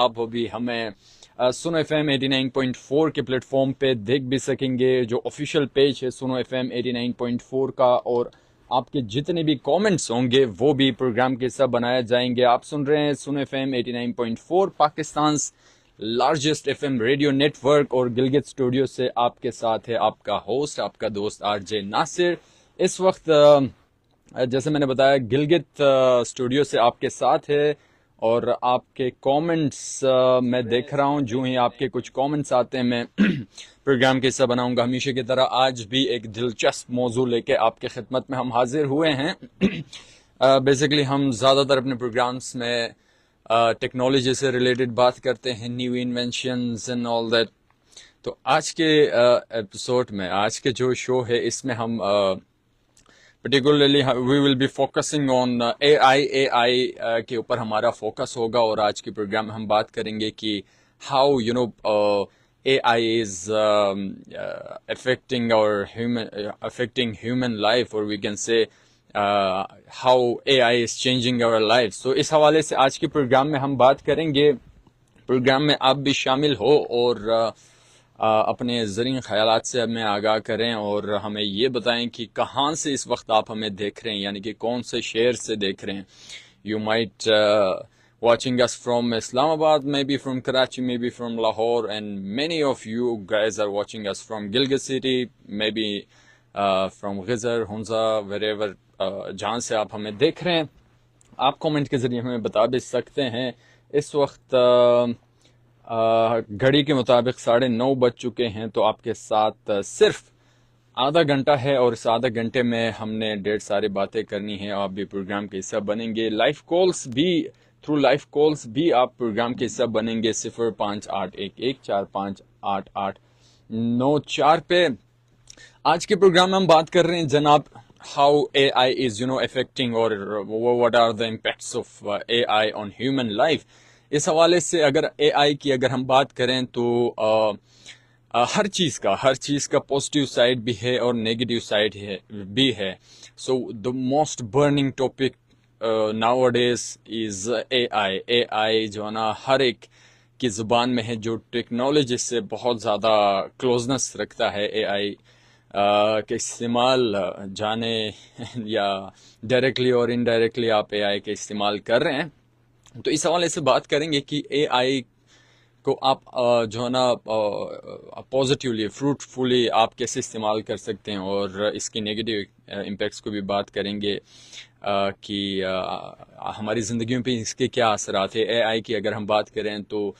آپ بھی ہمیں سنو ایف ایم 89.4 کے پلیٹ فارم پہ دیکھ بھی سکیں گے، جو آفیشیل پیج ہے سنو ایف ایم 89.4 کا، اور آپ کے جتنے بھی کامنٹس ہوں گے وہ بھی پروگرام کے حصہ بنائے جائیں گے۔ آپ سن رہے ہیں Suno F M 89.4، Pakistan's largest F M radio network, اور گلگت اسٹوڈیو سے آپ کے ساتھ ہے آپ کا ہوسٹ، آپ کا دوست آر جے ناصر۔ اس وقت جیسے میں نے بتایا گلگت اسٹوڈیو سے آپ کے ساتھ ہے، اور آپ کے کامنٹس میں دیکھ رہا ہوں، جو ہی آپ کے کچھ کامنٹس آتے ہیں میں پروگرام کے حصہ بناؤں گا۔ ہمیشہ کی طرح آج بھی ایک دلچسپ موضوع لے کے آپ کے خدمت میں ہم حاضر ہوئے ہیں۔ بیسیکلی ہم زیادہ تر اپنے پروگرامز میں ٹیکنالوجی سے ریلیٹڈ بات کرتے ہیں، new inventions and all that. تو آج کے ایپیسوڈ میں، آج کے جو شو ہے، اس میں ہم particularly we will be focusing on AI کے اوپر ہمارا فوکس ہوگا، اور آج کے پروگرام میں ہم بات کریں گے کہ how AI is affecting human life, or we can say how AI is changing our lives. So اس حوالے سے آج کے پروگرام میں ہم بات کریں گے۔ پروگرام میں آپ بھی شامل ہو اور اپنے زرعی خیالات سے ہمیں آگاہ کریں، اور ہمیں یہ بتائیں کہ کہاں سے اس وقت آپ ہمیں دیکھ رہے ہیں، یعنی کہ کون سے شہر سے دیکھ رہے ہیں۔ You might watching us from Islamabad, may be from Karachi, may be from Lahore, and many of you guys are watching us from Gilgit city, maybe from Ghizer, Hunza, wherever جہاں سے آپ ہمیں دیکھ رہے ہیں۔ آپ کامنٹ کے ذریعے ہمیں بتا بھی سکتے ہیں۔ اس وقت گھڑی کے مطابق 9:30 بج چکے ہیں، تو آپ کے ساتھ صرف آدھا گھنٹہ ہے، اور اس آدھا گھنٹے میں ہم نے ڈھیر ساری باتیں کرنی ہیں۔ آپ بھی پروگرام کے حصہ بنیں گے، لائف کالز بھی آپ پروگرام کے حصہ بنیں گے 0581145889 پہ۔ آج کے پروگرام میں ہم بات کر رہے ہیں جناب how AI is affecting, or what are the impacts of AI on human life۔ اس حوالے سے اگر AI کی ہم بات کریں تو ہر چیز کا پازیٹیو سائڈ بھی ہے اور نیگیٹیو سائڈ بھی ہے۔ سو the most burning topic nowadays is AI جو ہے نا ہر ایک کی زبان میں ہے، جو ٹیکنالوجی سے بہت زیادہ کلوزنس رکھتا ہے۔ AI کے استعمال جانے یا ڈائریکٹلی اور انڈائریکٹلی آپ AI کے استعمال کر رہے ہیں، تو اس حوالے سے بات کریں گے کہ AI کو آپ جو ہے نا پازیٹیولی، فروٹفلی آپ کیسے استعمال کر سکتے ہیں، اور اس کی نیگیٹیو امپیکٹس کو بھی بات کریں گے کہ ہماری زندگیوں پہ اس کے کیا اثرات ہیں۔ AI کی اگر ہم بات کریں تو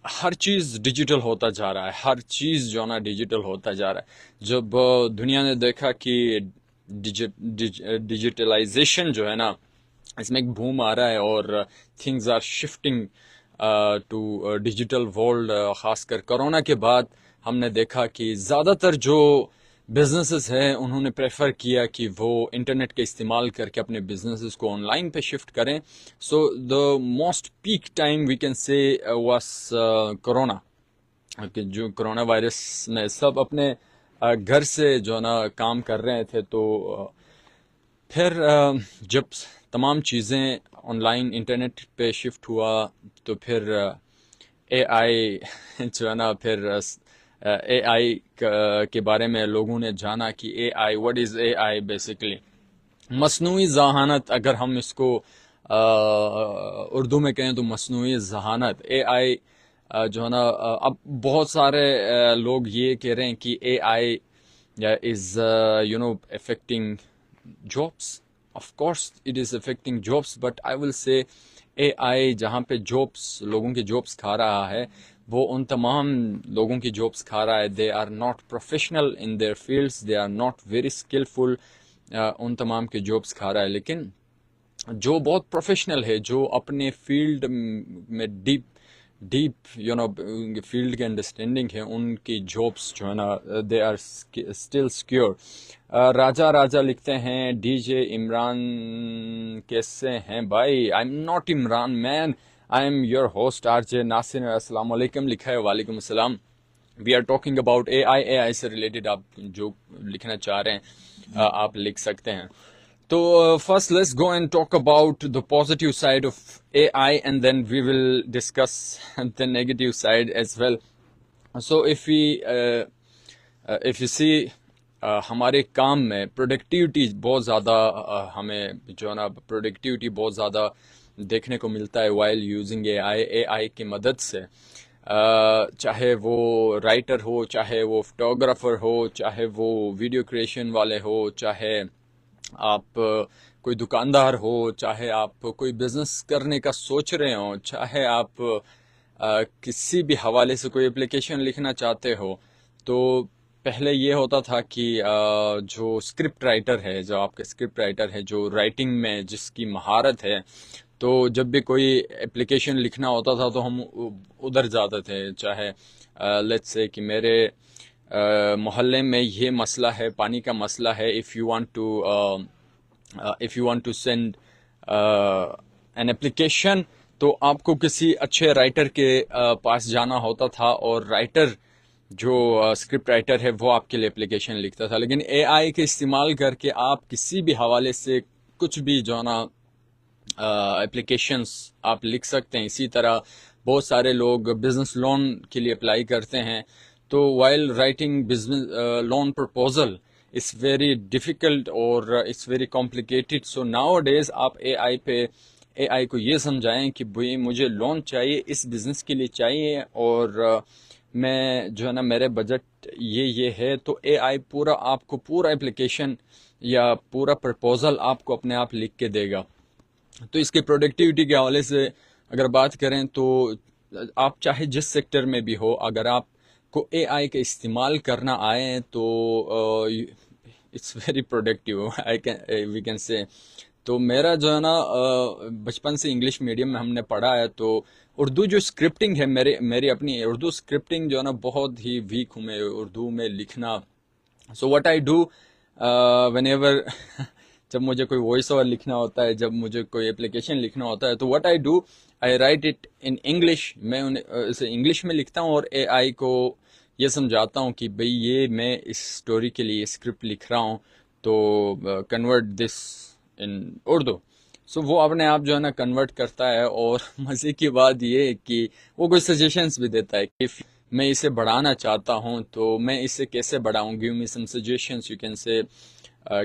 ہر چیز ڈیجیٹل ہوتا جا رہا ہے، ہر چیز جو ہے نا ڈیجیٹل ہوتا جا رہا ہے۔ جب دنیا نے دیکھا کہ ڈیجیٹلائزیشن جو ہے نا، اس میں ایک بوم آ رہا ہے، اور things are shifting to digital world, خاص کر کرونا کے بعد ہم نے دیکھا کہ زیادہ تر جو بزنسز ہیں انہوں نے پریفر کیا کہ وہ انٹرنیٹ کا استعمال کر کے اپنے بزنسز کو آن لائن پہ شفٹ کریں۔ So the most peak time we can say was corona, کہ جو کرونا وائرس میں سب اپنے گھر سے جو ہے نا کام کر رہے تھے، تو پھر جب تمام چیزیں آن لائن انٹرنیٹ پہ شفٹ ہوا، تو پھر AI جو ہے نا، پھر AI کے بارے میں لوگوں نے جانا کہ AI، what is AI basically مصنوعی ذہانت۔ اگر ہم اس کو اردو میں کہیں تو مصنوعی ذہانت، AI جو ہے نا، اب بہت سارے لوگ یہ کہہ رہے ہیں کہ AI is affecting jobs. Of course it is affecting jobs, but I will say AI جہاں پہ لوگوں کے جابس کھا رہا ہے، وہ ان تمام لوگوں کی جابس کھا رہا ہے۔ they are not professional in their fields, they are not very skillful، ان تمام کے جابس کھا رہا ہے۔ لیکن جو بہت پروفیشنل ہے، جو اپنے فیلڈ میں ڈیپ فیلڈ کے انڈرسٹینڈنگ ہے، ان کی جابس جو ہے نا they are still secure. Raja لکھتے ہیں ڈی جے عمران کیسے ہیں بھائی؟ I am not Imran man, I am your host R J Nasir. السلام علیکم لکھا ہے، وعلیکم السلام۔ We are talking about AI سے ریلیٹڈ آپ جو لکھنا چاہ رہے ہیں آپ لکھ سکتے ہیں۔ So first let's go and talk about the positive side of AI, and then we will discuss the negative side as well. So if you see ہمارے کام میں پروڈکٹیوٹی بہت زیادہ ہمیں جو ہے نا پروڈکٹیوٹی بہت زیادہ دیکھنے کو ملتا ہے وائل یوزنگ اے آئی کی مدد سے. چاہے وہ رائٹر ہو, چاہے وہ فوٹوگرافر ہو, چاہے وہ ویڈیو کریشن والے ہو, چاہے آپ کوئی دکاندار ہو, چاہے آپ کوئی بزنس کرنے کا سوچ رہے ہوں, چاہے آپ کسی بھی حوالے سے کوئی اپلیکیشن لکھنا چاہتے ہو. تو پہلے یہ ہوتا تھا کہ جو اسکرپٹ رائٹر ہے, جو آپ کا اسکرپٹ رائٹر ہے, جو رائٹنگ میں جس کی مہارت ہے, تو جب بھی کوئی اپلیکیشن لکھنا ہوتا تھا تو ہم ادھر جاتے تھے. چاہے لیٹس سے کہ میرے محلے میں یہ مسئلہ ہے, پانی کا مسئلہ ہے, if you want to send an application, تو آپ کو کسی اچھے رائٹر کے پاس جانا ہوتا تھا, اور رائٹر جو اسکرپٹ رائٹر ہے وہ آپ کے لیے اپلیکیشن لکھتا تھا. لیکن اے آئی کے استعمال کر کے آپ کسی بھی حوالے سے کچھ بھی جو ہے نا اپلیکیشنس آپ لکھ سکتے ہیں. اسی طرح بہت سارے لوگ بزنس لون کے لیے اپلائی کرتے ہیں, تو while writing business loan proposal it's very difficult اور it's very complicated. So nowadays آپ اے آئی کو یہ سمجھائیں کہ بھئی مجھے لون چاہیے, اس بزنس کے لیے چاہیے, اور میں جو ہے نا میرے بجٹ یہ ہے, تو اے آئی پورا آپ کو پورا اپلیکیشن یا پورا پرپوزل آپ کو اپنے آپ لکھ کے دے گا. تو اس کے پروڈکٹیوٹی کے حوالے سے اگر بات کریں تو آپ چاہے جس سیکٹر میں بھی ہو, اگر آپ کو اے آئی کا استعمال کرنا آئے تو it's very productive we can say. تو میرا جو ہے نا بچپن سے انگلش میڈیم میں ہم نے پڑھا ہے, تو اردو جو اسکرپٹنگ ہے, میری اپنی اردو اسکرپٹنگ جو ہے نا بہت ہی ویک ہوں میں اردو میں لکھنا. So what I do when ever جب مجھے کوئی وائس اوور لکھنا ہوتا ہے, جب مجھے کوئی اپلیکیشن لکھنا ہوتا ہے, تو what I do I right it in English. میں اسے انگلش میں لکھتا ہوں اور اے آئی کو یہ سمجھاتا ہوں کہ بھئی یہ میں اس سٹوری کے لیے اسکرپٹ لکھ رہا ہوں, تو کنورٹ دس ان اردو. سو وہ اپنے آپ جو ہے نا کنورٹ کرتا ہے, اور مزے کی بات یہ کہ وہ کوئی سجیشنز بھی دیتا ہے کہ میں اسے بڑھانا چاہتا ہوں تو میں اسے کیسے بڑھاؤں. Give me some suggestions, you can say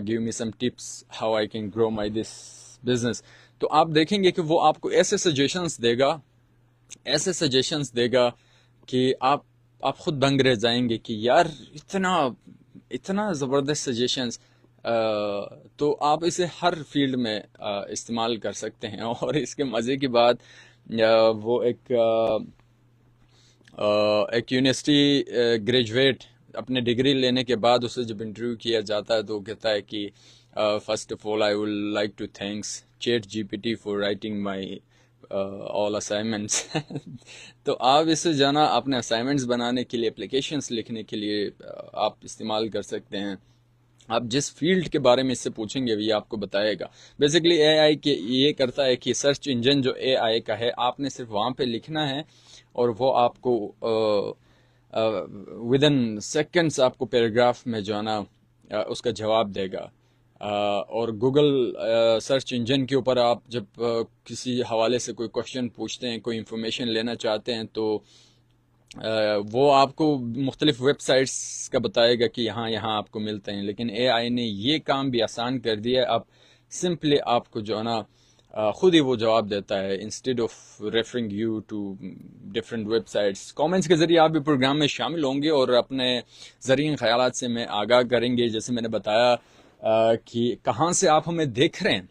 give me some tips how I can grow my this business. تو آپ دیکھیں گے کہ وہ آپ کو ایسے سجیشنز دے گا کہ آپ خود دنگ رہ جائیں گے کہ یار اتنا زبردست سجیشنز. تو آپ اسے ہر فیلڈ میں استعمال کر سکتے ہیں. اور اس کے مزے کی بات, وہ ایک یونیورسٹی گریجویٹ اپنے ڈگری لینے کے بعد اسے جب انٹرویو کیا جاتا ہے تو وہ کہتا ہے کہ first of all I would like to thanks chat G P T for writing my all assignments. تو آپ اسے جانا اپنے اسائنمنٹس بنانے کے لیے, اپلیکیشنس لکھنے کے لیے آپ استعمال کر سکتے ہیں. آپ جس فیلڈ کے بارے میں اس سے پوچھیں گے یہ آپ کو بتائے گا. بیسیکلی اے آئی کے یہ کرتا ہے کہ سرچ انجن جو اے آئی کا ہے, آپ نے صرف وہاں پہ لکھنا ہے اور وہ آپ کو ود ان سیکنڈس آپ کو پیراگراف میں جو ہے نا اس کا جواب دے گا. اور گوگل سرچ انجن کے اوپر آپ جب کسی حوالے سے کوئی کوشچن پوچھتے ہیں, کوئی انفارمیشن لینا چاہتے ہیں, تو وہ آپ کو مختلف ویب سائٹس کا بتائے گا کہ یہاں آپ کو ملتے ہیں. لیکن اے آئی نے یہ کام بھی آسان کر دیا ہے. اب سمپلی آپ کو جو ہے نا خود ہی وہ جواب دیتا ہے, instead of referring you to different web sites. Comments کے ذریعے آپ بھی پروگرام میں شامل ہوں گے اور اپنے زرعی خیالات سے میں آگاہ کریں گے. جیسے میں نے بتایا کہ کہاں سے آپ ہمیں دیکھ رہے ہیں,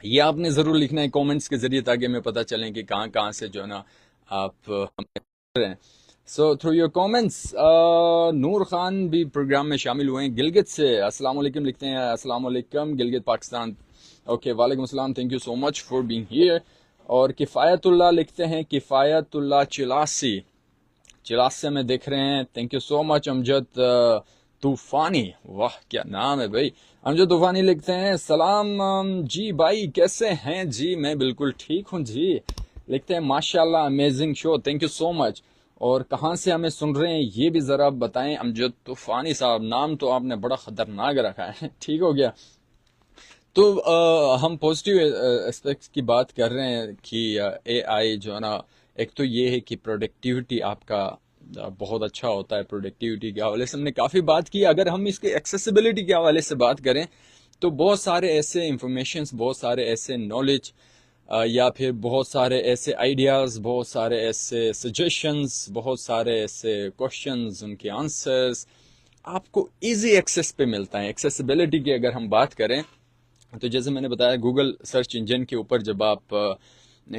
یہ آپ نے ضرور لکھنا ہے کامنٹس کے ذریعے, تاکہ ہمیں پتہ چلیں کہ کہاں سے جو ہے نا آپ ہمیں دیکھ رہے ہیں. So through your comments. Noor Khan بھی پروگرام میں شامل ہوئے ہیں گلگت سے. السلام علیکم لکھتے ہیں. السلام علیکم گلگت پاکستان. اوکے, وعلیکم السلام, thank you so much for being hair. اور کفایت اللہ لکھتے ہیں, کفایت اللہ چلاس میں دیکھ رہے ہیں. تھینک یو سو مچ. امجد طوفانی, واہ کیا نام ہے بھائی. امجد طوفانی لکھتے ہیں سلام جی بھائی, کیسے ہیں جی؟ میں بالکل ٹھیک ہوں جی. لکھتے ہیں ماشاء اللہ amazing show, thank you so much. اور کہاں سے ہمیں سن رہے ہیں یہ بھی ذرا بتائیں. امجد طوفانی صاحب, نام تو آپ نے بڑا خطرناک رکھا ہے. ٹھیک ہو گیا. تو ہم پازیٹیو اسپیکٹس کی بات کر رہے ہیں کہ اے آئی جو ہے نا، ایک تو یہ ہے کہ پروڈکٹیوٹی آپ کا بہت اچھا ہوتا ہے. پروڈکٹیوٹی کے حوالے سے ہم نے کافی بات کی. اگر ہم اس کے ایکسیسیبلٹی کے حوالے سے بات کریں تو بہت سارے ایسے انفارمیشنس، بہت سارے ایسے نالج، یا پھر بہت سارے ایسے آئیڈیاز، بہت سارے ایسے سجیشنز، بہت سارے ایسے کوشچنز، ان کے آنسرز آپ کو ایزی ایکسیس پہ ملتا ہے. ایکسیسیبلٹی کی اگر ہم بات کریں تو جیسے میں نے بتایا، گوگل سرچ انجن کے اوپر جب آپ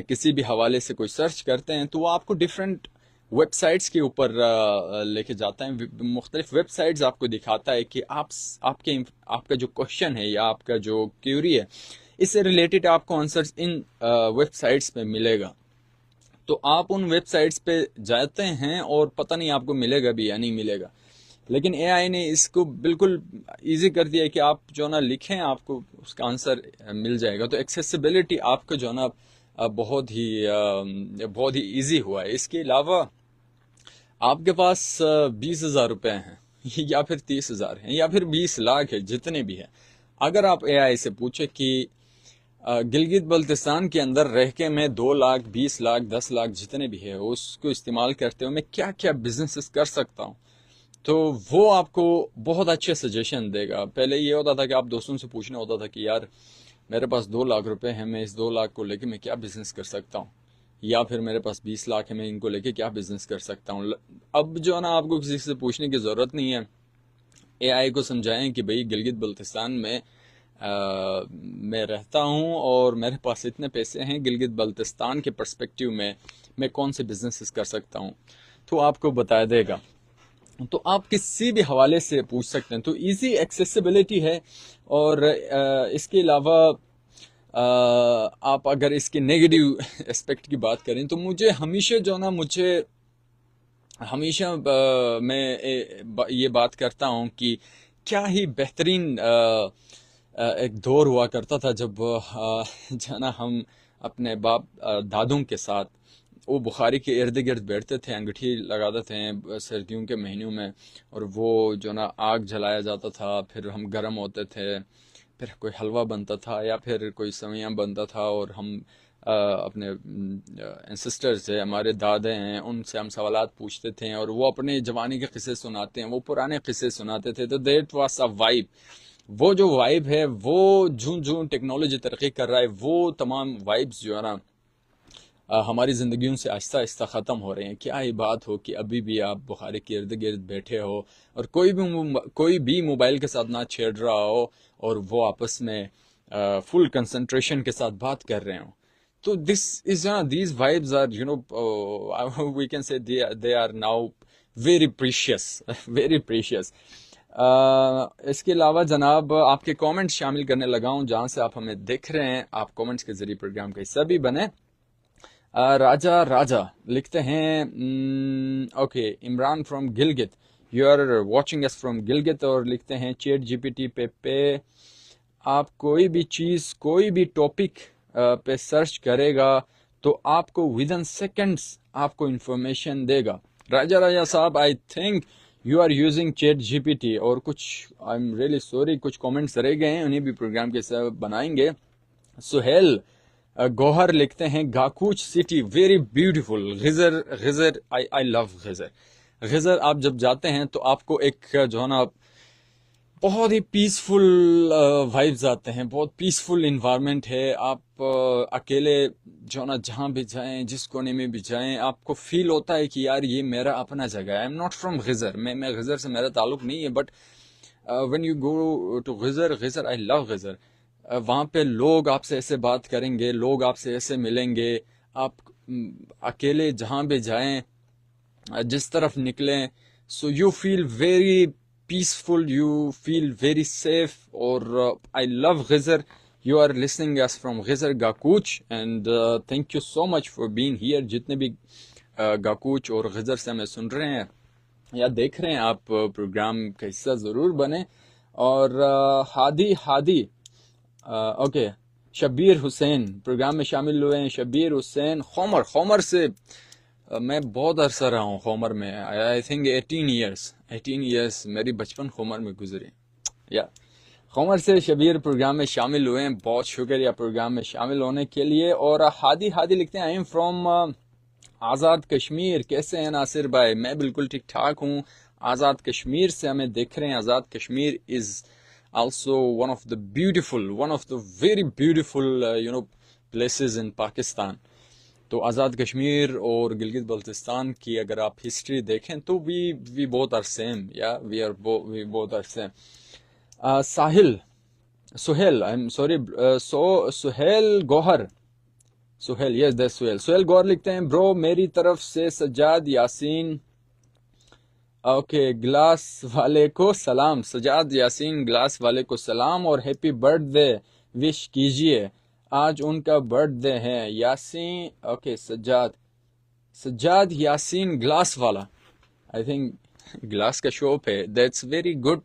کسی بھی حوالے سے کوئی سرچ کرتے ہیں تو وہ آپ کو ڈفرینٹ ویب سائٹس کے اوپر لے کے جاتا ہے. مختلف ویب سائٹس آپ کو دکھاتا ہے کہ آپ کا جو کوشچن ہے یا آپ کا جو کیوری ہے، اس سے ریلیٹڈ آپ کو آنسرز ان ویب سائٹس پہ ملے گا. تو آپ ان ویب سائٹس پہ جاتے ہیں اور پتہ نہیں آپ کو ملے گا بھی یا نہیں ملے گا. لیکن اے آئی نے اس کو بالکل ایزی کر دیا ہے کہ آپ جو نا لکھیں، آپ کو اس کا آنسر مل جائے گا. تو ایکسیسیبلٹی آپ کا جو نا بہت ہی ایزی ہوا ہے. اس کے علاوہ آپ کے پاس 20,000 روپے ہیں یا پھر 30,000 ہیں یا پھر 20 لاکھ ہے، جتنے بھی ہیں، اگر آپ اے آئی سے پوچھیں کہ گلگت بلتستان کے اندر رہ کے میں 2 لاکھ 20 لاکھ 10 لاکھ جتنے بھی ہے اس کو استعمال کرتے ہوئے میں کیا کیا بزنسز کر سکتا ہوں، تو وہ آپ کو بہت اچھے سجیشن دے گا. پہلے یہ ہوتا تھا کہ آپ دوستوں سے پوچھنا ہوتا تھا کہ یار میرے پاس 2 لاکھ روپے ہیں، میں اس 2 لاکھ کو لے کے میں کیا بزنس کر سکتا ہوں، یا پھر میرے پاس 20 لاکھ ہے، میں ان کو لے کے کیا بزنس کر سکتا ہوں. اب جو ہے نا آپ کو کسی سے پوچھنے کی ضرورت نہیں ہے. اے آئی کو سمجھائیں کہ بھئی گلگت بلتستان میں رہتا ہوں اور میرے پاس اتنے پیسے ہیں، گلگت بلتستان کے پرسپیکٹیو میں کون سے بزنسز کر سکتا ہوں، تو آپ کو بتا دے گا. تو آپ کسی بھی حوالے سے پوچھ سکتے ہیں. تو ایزی ایکسیسیبلٹی ہے. اور اس کے علاوہ آپ اگر اس کے نیگیٹو اسپیکٹ کی بات کریں تو مجھے ہمیشہ جو نا میں یہ بات کرتا ہوں کہ کیا ہی بہترین ایک دور ہوا کرتا تھا جب جو نا ہم اپنے باپ دادوں کے ساتھ وہ بخاری کے ارد گرد بیٹھتے تھے، انگیٹھی لگاتے تھے سردیوں کے مہینوں میں، اور وہ جو نا آگ جلایا جاتا تھا، پھر ہم گرم ہوتے تھے، پھر کوئی حلوہ بنتا تھا یا پھر کوئی سویاں بنتا تھا، اور ہم اپنے انسسٹرز ہیں، ہمارے دادے ہیں، ان سے ہم سوالات پوچھتے تھے اور وہ اپنے جوانی کے قصے سناتے ہیں، وہ پرانے قصے سناتے تھے. تو دیٹ واز اے وائب. وہ جو وائب ہے، وہ جوں ٹیکنالوجی ترقی کر رہا ہے، وہ تمام وائبز جو ہے نا ہماری زندگیوں سے آہستہ آہستہ ختم ہو رہے ہیں. کیا ہی بات ہو کہ ابھی بھی آپ بخاری کے ارد گرد بیٹھے ہو اور کوئی بھی موبائل کے ساتھ نہ چھیڑ رہا ہو اور وہ آپس میں فل کنسنٹریشن کے ساتھ بات کر رہے ہوں. تو these vibes are, we can say they are now very precious. very precious. اس کے علاوہ جناب آپ کے کومنٹس شامل کرنے لگا ہوں، جہاں سے آپ ہمیں دیکھ رہے ہیں. آپ کومنٹس کے ذریعے پروگرام کا حصہ بھی بنے. راجا لکھتے ہیں okay, Imran from Gilgit, you are watching us from Gilgit, اور لکھتے ہیں چیٹ جی پی ٹی پہ آپ کوئی بھی چیز، کوئی بھی ٹاپک پہ سرچ کرے گا تو آپ کو ودن سیکنڈز آپ کو انفارمیشن دے گا. راجا صاحب، I think you are using chat G P T. اور کچھ آئی ایم ریئلی سوری، کچھ کامنٹس رہ گئے ہیں، انہیں بھی پروگرام کے حصہ بنائیں گے. سہیل گوہر لکھتے ہیں گاکوچ city very beautiful. غزر I love غزر آپ جب جاتے ہیں تو آپ کو ایک جو ہے نا بہت ہی پیسفل وائبز آتے ہیں، بہت پیسفل انوائرمنٹ ہے. آپ اکیلے جو نا جہاں بھی جائیں، جس کونے میں بھی جائیں، آپ کو فیل ہوتا ہے کہ یار یہ میرا اپنا جگہ ہے. I am not from Ghizer, میں غزر سے میرا تعلق نہیں ہے، but when you go to Ghizer I love Ghizer. وہاں پہ لوگ آپ سے ایسے بات کریں گے، لوگ آپ سے ایسے ملیں گے. آپ اکیلے جہاں بھی جائیں، جس طرف نکلیں، so you feel very peaceful, you feel very safe. اور I love Ghizer. You are listening us from Ghizer Gakuch, and thank you so much for being here. جتنے بھی گاکوچ اور غزر سے ہمیں سن رہے ہیں یا دیکھ رہے ہیں، آپ پروگرام کا حصہ ضرور بنیں. اور ہادی اوکے، شبیر حسین پروگرام میں شامل ہوئے ہیں. شبیر حسین خومر سے میں بہت عرصہ رہا ہوں خومر میں. آئی تھنک 18 ایئرس میری بچپن خومر میں گزری. یا عمر سے شبیر پروگرام میں شامل ہوئے ہیں, بہت شکریہ پروگرام میں شامل ہونے کے لیے. اور ہادی لکھتے ہیں I am from Azad Kashmir. کیسے ہیں ناصر بھائی؟ میں بالکل ٹھیک ٹھاک ہوں. آزاد کشمیر سے ہمیں دیکھ رہے ہیں. Azad Kashmir is also one of the very beautiful places in Pakistan. تو آزاد کشمیر اور گلگت بلتستان کی اگر آپ ہسٹری دیکھیں تو وی both are same, yeah we both are same. Sohail Gohar, yes that Sohail Gohar لکھتے ہیں برو میری طرف سے سجاد یاسین اوکے گلاس والے کو سلام. سجاد یاسین گلاس والے کو سلام اور ہیپی برتھ ڈے وش کیجئے, آج ان کا برتھ ڈے ہے. یاسین اوکے سجاد یاسین گلاس والا, آئی تھنک گلاس کا شاپ ہے. That's very good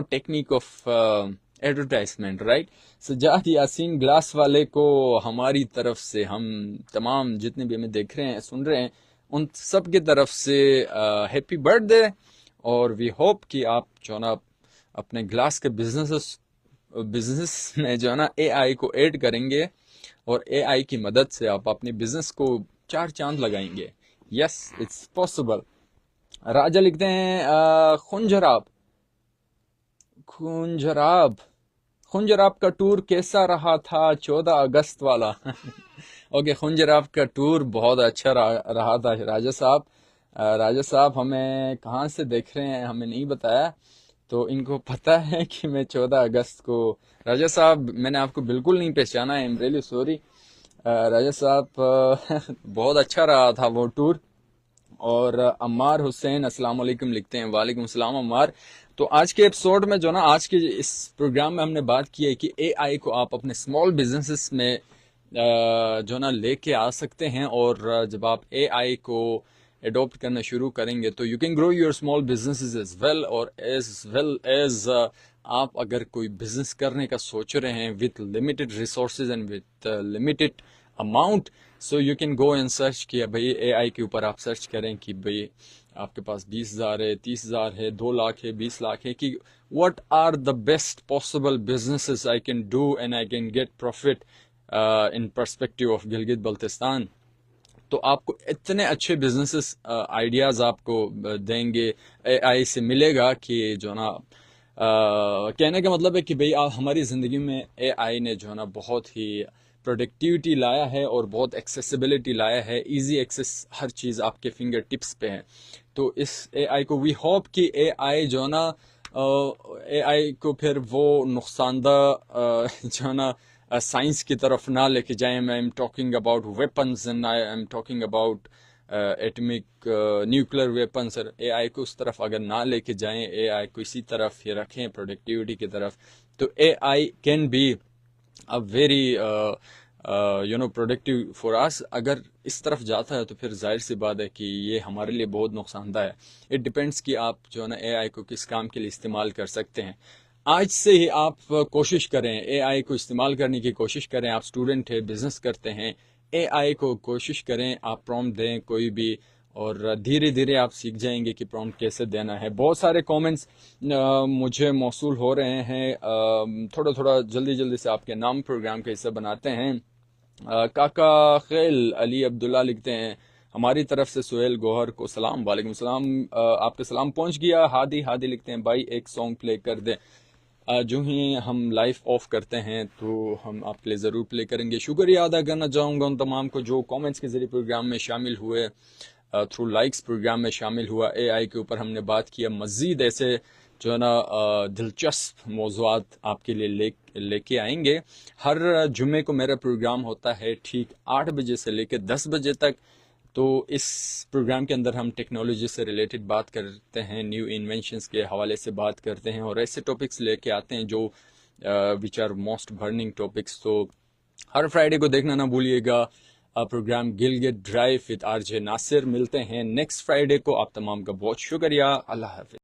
technique of advertisement, right. Sajjad Yasin glass والے کو ہماری طرف سے, ہم تمام جتنے بھی ہمیں دیکھ رہے ہیں سن رہے ہیں ان سب کی طرف سے ہیپی برتھ ڈے. اور وی ہوپ کہ آپ جو ہے نا اپنے گلاس کے بزنس میں جو ہے نا اے آئی کو ایڈ کریں گے, اور اے آئی کی مدد سے آپ اپنے بزنس کو 4 چاند لگائیں گے. Yes it's possible. راجا لکھتے ہیں خنجراب کا ٹور کیسا رہا تھا 14 اگست والا؟ اوکے خنجراب کا ٹور بہت اچھا رہا تھا. راجا صاحب ہمیں کہاں سے دیکھ رہے ہیں ہمیں نہیں بتایا, تو ان کو پتہ ہے کہ میں 14 اگست کو. راجا صاحب میں نے آپ کو بالکل نہیں پہچانا, آئی ایم ریئلی سوری. راجا صاحب بہت اچھا رہا تھا وہ ٹور. اور عمار حسین السلام علیکم لکھتے ہیں. وعلیکم السلام عمار. تو آج کے ایپیسوڈ میں جو نا آج کے اس پروگرام میں ہم نے بات کی ہے کہ اے آئی کو آپ اپنے اسمال بزنسز میں جو نا لے کے آ سکتے ہیں, اور جب آپ اے آئی کو اڈاپٹ کرنا شروع کریں گے تو you can grow your small businesses as well, اور ایز ویل ایز آپ اگر کوئی بزنس کرنے کا سوچ رہے ہیں with limited resources and with limited amount, so you can go and search کیا بھائی اے آئی کے اوپر آپ سرچ کریں کہ بھائی آپ کے پاس 20,000 ہے, 30,000 ہے, 2 لاکھ ہے, 20 لاکھ ہے, کہ what are the best possible businesses I can do and I can get profit in perspective of Gilgit Baltistan. تو آپ کو اتنے اچھے بزنسز آئیڈیاز آپ کو دیں گے, اے آئی سے ملے گا کہ جو نا کہنے کا مطلب ہے کہ بھئی ہماری زندگی میں اے آئی نے جو ہے نا بہت ہی پروڈکٹیوٹی لایا ہے اور بہت ایکسیسیبلٹی لایا ہے. ایزی ایکسیس, ہر چیز آپ کے فنگر ٹپس پہ ہے. تو اس اے آئی کو وی ہوپ کہ اے آئی جو ہے نا اے آئی کو پھر وہ نقصان دہ جو ہے نا سائنس کی طرف نہ لے کے جائیں. میں am talking about weapons and I am talking about atomic nuclear weapons. A I کو اس طرف اگر نہ لے کے جائیں, اے آئی کو اسی طرف ہی رکھیں پروڈکٹیوٹی کی طرف, تو A I can be a very productive for us. اگر اس طرف جاتا ہے تو پھر ظاہر سی بات ہے کہ یہ ہمارے لیے بہت نقصان دہ ہے. اٹ ڈپینڈس کہ آپ جو ہے نا اے آئی کو کس کام کے لیے استعمال کر سکتے ہیں. آج سے ہی آپ کوشش کریں, اے آئی کو استعمال کرنے کی کوشش کریں. آپ اسٹوڈنٹ ہیں, بزنس کرتے ہیں, اے آئی کو کوشش کریں آپ پرومپٹ دیں کوئی بھی, اور دھیرے دھیرے آپ سیکھ جائیں گے کہ پرومپٹ کیسے دینا ہے. بہت سارے کامنٹس مجھے موصول ہو رہے ہیں, تھوڑا جلدی سے آپ کے نام پروگرام کا حصہ بناتے ہیں. کاکا خیل علی عبداللہ لکھتے ہیں ہماری طرف سے سہیل گوہر کو سلام. وعلیکم السلام, آپ کا سلام پہنچ گیا. ہادی لکھتے ہیں بھائی ایک سانگ پلے کر دیں. جو ہی ہم لائف آف کرتے ہیں تو ہم آپ کے لیے ضرور پلے کریں گے. شکریہ ادا کرنا چاہوں گا ان تمام کو جو کامنٹس کے ذریعے پروگرام میں شامل ہوئے, تھرو لائکس پروگرام میں شامل ہوا. اے آئی کے اوپر ہم نے بات کیا. مزید ایسے جو ہے نا دلچسپ موضوعات آپ کے لیے لے کے آئیں گے. ہر جمعے کو میرا پروگرام ہوتا ہے ٹھیک 8 بجے سے لے کے 10 بجے تک. تو اس پروگرام کے اندر ہم ٹیکنالوجی سے ریلیٹڈ بات کرتے ہیں, نیو انوینشنز کے حوالے سے بات کرتے ہیں, اور ایسے ٹاپکس لے کے آتے ہیں جو which are most burning topics. تو ہر فرائیڈے کو دیکھنا نہ بھولیے گا programme Gilgit drive with R J Nasir. ملتے ہیں نیکسٹ فرائیڈے کو. آپ تمام کا بہت شکریہ. اللہ حافظ.